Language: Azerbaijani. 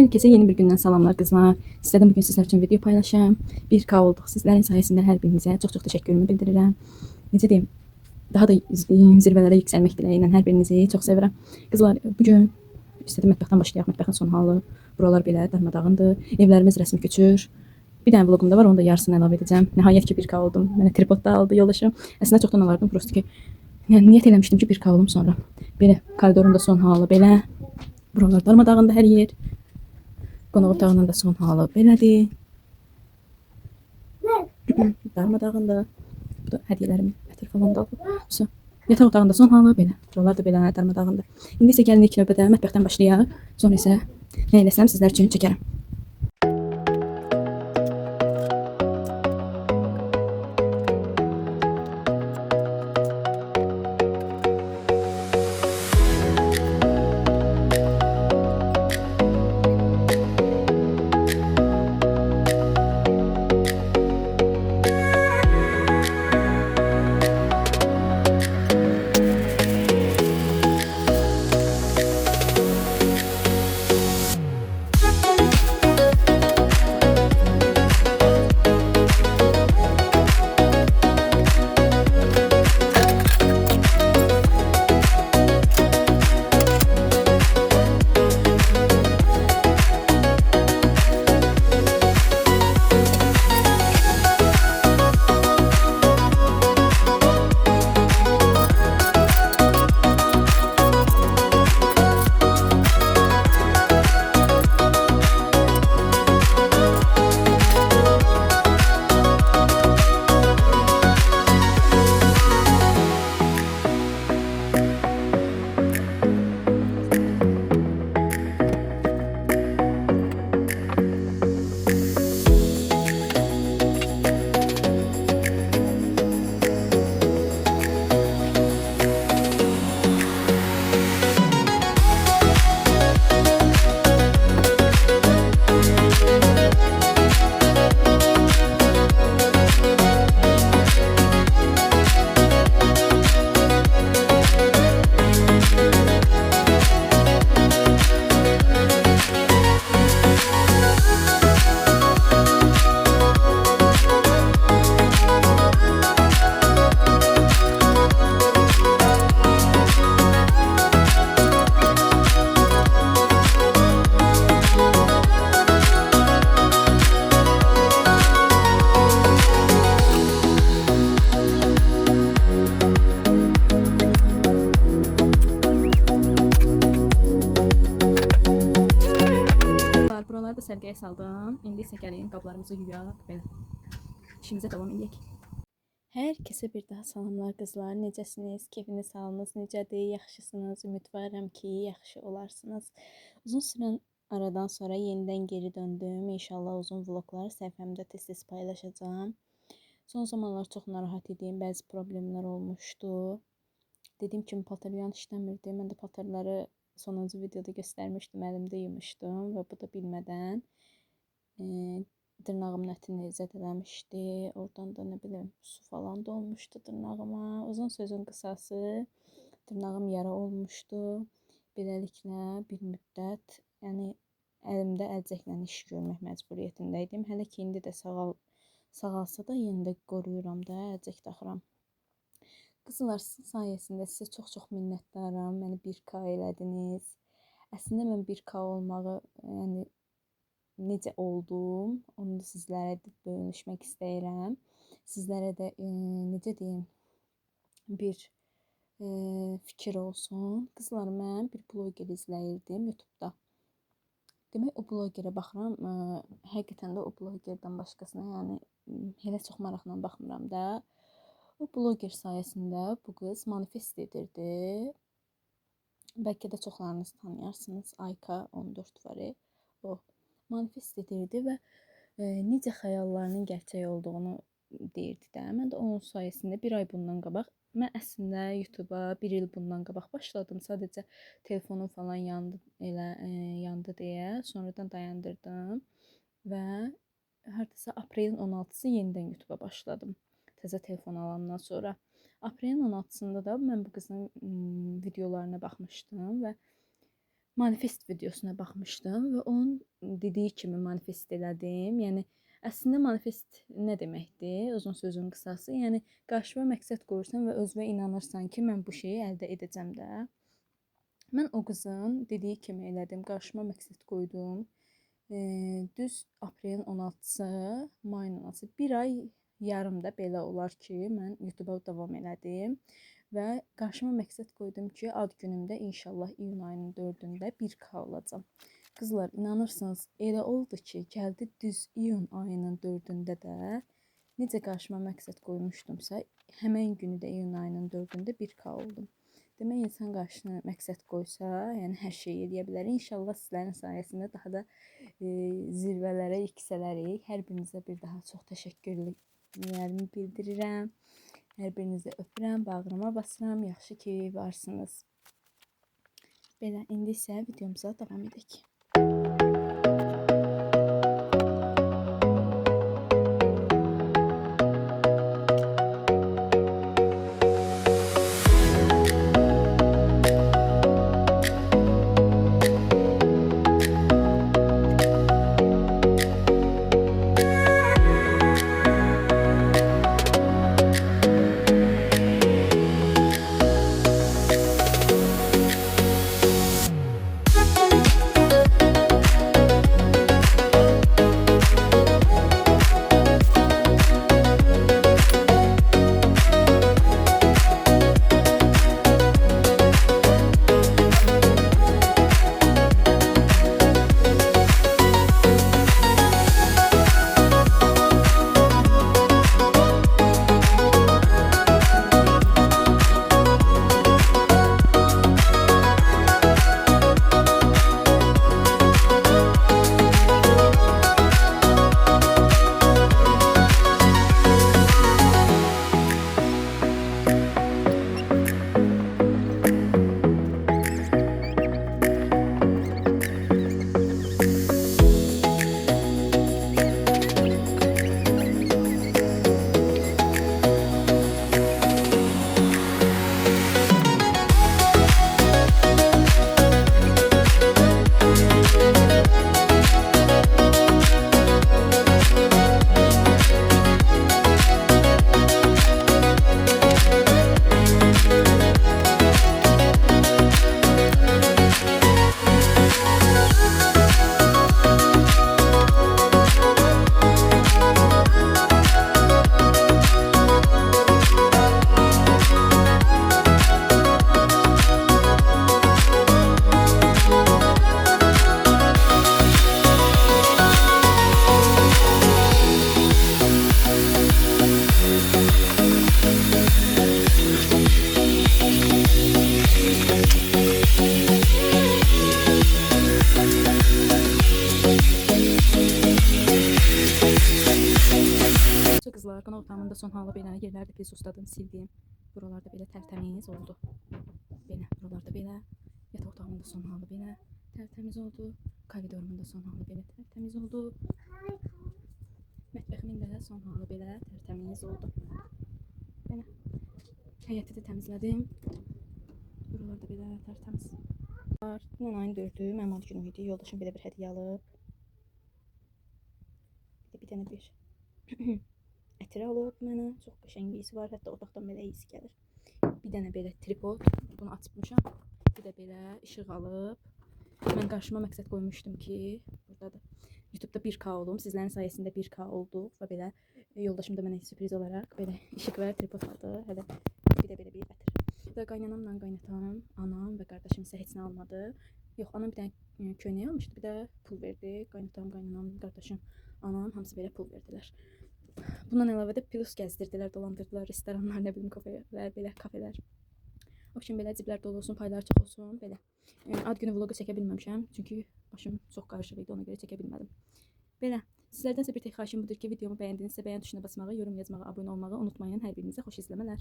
Herkese yeni bir gündən salamlar qızlar. İstədim bugün sizlər üçün video paylaşam. 1K olduq. Sizlərin sayəsində hər birinizə çox-çox təşəkkürümü bildirirəm. Necə deyim, daha da zirvələrə yüksəlmək diləyi ilə hər birinizi çox sevirəm. Qızlar, bugün istədim mətbəxdən başlayaq. Mətbəxin son halı. Buralar belə darmadağındır. Evlərimiz rəsmi köçür. Bir dənə vlogum da var, onu da yarısını əlavə edəcəm. Nəhayət ki 1K oldum. Mənə tripod da aldı yoldaşım. Əslində çoxdan alardım, prosto ki yəni niyyət eləmişdim ki 1K olum sonra. Belə koridorun da son halı belə. Buralar darmadağındır hər yer. Qonaq otağının da son halı belədir. Darmadağındır. Bu da hədiyyələrim, ətir falan da alıb. Yataq otağında son halı belə. Buralar da belə darmadağındır. İndi isə gəlin ilk növbədə mətbəxdən başlayaq. Sonra isə nə eləsəm sizlər üçün çəkərəm. Buraları da sərgiyə saldım. İndi isə gəlin qablarımızı yuyaq. Belə işimizə davam edək. Hər kəsə bir daha salamlar qızlar. Necəsiniz? Keyfiniz, halınız necədir? Yaxşısınız? Ümidvaram ki, yaxşı olarsınız. Uzun sürən aradan sonra yenidən geri döndüm. İnşallah uzun vlogları səhifəmdə tez-tez paylaşacağım. Son zamanlar çox narahat idim. Bəzi problemlər olmuşdu. Dediyim kimi pataryan işləmirdi. Mən də patarları sonuncu videoda göstərmişdim. Əlimdə yummuşdum və bu da bilmədən dırnağımın ətini zədələmişdi. Oradan da nə bilim su falan dolmuşdu dırnağıma. Uzun sözün qısası dırnağım yara olmuşdu. Beləliklə bir müddət yəni əlimdə əlcəklə iş görmək məcburiyyətində idim. Hələ ki indi də sağalsa da yenə də qoruyuram da, əlcək taxıram. Qızlar, sizin sayəsində sizə çox-çox minnətdaram. Məni 1K elədiniz. Əslində mən 1K olmağı yəni necə oldum, onu da sizlərə də bölüşmək istəyirəm. Sizlərə də necə deyim, bir fikir olsun. Qızlar, mən bir bloger izləyirdim YouTube'da. Demək, o blogerə baxıram, həqiqətən də o blogerdən başqasına yəni elə çox maraqla baxmıram da. O bloger sayəsində bu qız manifest edirdi. Bəlkə də çoxlarınız tanıyarsınız. Ayka 14 var. O manifest edirdi və necə xəyallarının gerçək olduğunu deyirdi də. Mən də onun sayəsində bir ay bundan qabaq, mən əslində YouTube'a bir il bundan qabaq başladım. Sadəcə telefonum falan yandı deyə sonradan dayandırdım və hardasa aprelin 16-sı yenidən YouTube'a başladım. Təzə telefon alandan sonra. Aprelin 16-sında da mən bu qızın videolarına baxmışdım və manifest videosuna baxmışdım və onun dediyi kimi manifest elədim. Yəni əslində manifest nə deməkdir? Uzun sözün qısası, yəni qarşıma məqsəd qoyursan və özünə inanırsan ki, mən bu şeyi əldə edəcəm də. Mən o qızın dediyi kimi elədim. Qarşıma məqsəd qoydum. Düz aprelin 16-sı, mayın 16-sı, bir ay yarım da belə olar ki, mən YouTube-a davam elədim. Və qarşıma məqsəd qoydum ki, ad günümdə inşallah iyun ayının 4-də 1K olacam. Qızlar, inanırsınız, elə oldu ki, gəldi düz iyun ayının 4-də də necə qarşıma məqsəd qoymuşdumsa, həmən günü də iyun ayının 4-də 1K oldum. Demək, insan qarşısına məqsəd qoysa, yəni hər şey eləyə bilər. İnşallah sizlərin sayəsində daha da zirvələrə yüksələrik. Hər birinizə bir daha çox təşəkkürlərimi bildirirəm. Hər birinizi öpürəm, bağrıma basıram. Yaxşı ki, varsınız. Belə, indi isə videomuza davam edək. Qızlar, qonaq otağımın da son halı belə, yerləri də pis ustadım, sildim. Buralarda belə tərtəmiz oldu. Belə, buralarda belə, yataq otağımın da son halı belə tərtəmiz oldu. Koridorumun da son halı belə tərtəmiz oldu. Mətbəximin də son halı belə tərtəmiz oldu. Belə, həyəti də təmizlədim. Buralarda belə tərtəmiz. Dünən ayın 4-ü mənim ad günüm idi. Yoldaşım belə bir hədiyyə alıb. Bir dənə bir ətir alıb mənə. Çox qəşəng iyisi var. Hətta otaqdan belə iyisi gəlir. Bir dənə belə tripod. Bunu açmışam. Bir də belə işıq alıb. Mən qarşıma məqsəd qoymuşdum ki, buradadır. YouTube-da 1K oldum. Sizlərin sayəsində 1K olduq və belə yoldaşım da mənə sürpriz olaraq belə işıq və tripod aldı. Hələ bir də belə bir ətir. Və qaynanamla qaynatam, anam və qardaşım isə heç nə almadı. Yox, anam bir dənə köynək almışdı, bir də pul verdi. Qaynatam, qaynanam, qardaşım, anam hamısı belə pul verdilər. Bundan əlavə də plus gəzdirdilər, dolandırdılar, restoranlar, nə bilim, kafelər, belə kafelər. O üçün belə ciblər dolu olsun, paylar çox olsun, belə. Ad günü vlogu çəkə bilməmişəm, çünki başım çox qarışıq idi, ona görə çəkə bilmədim. Belə, sizlərdənsə bir tek xahişim budur ki, videomu bəyəndinizsə bəyən tuşuna basmağı, yorum yazmağı, abunə olmağı unutmayın. Hər birinizə xoş izləmələr.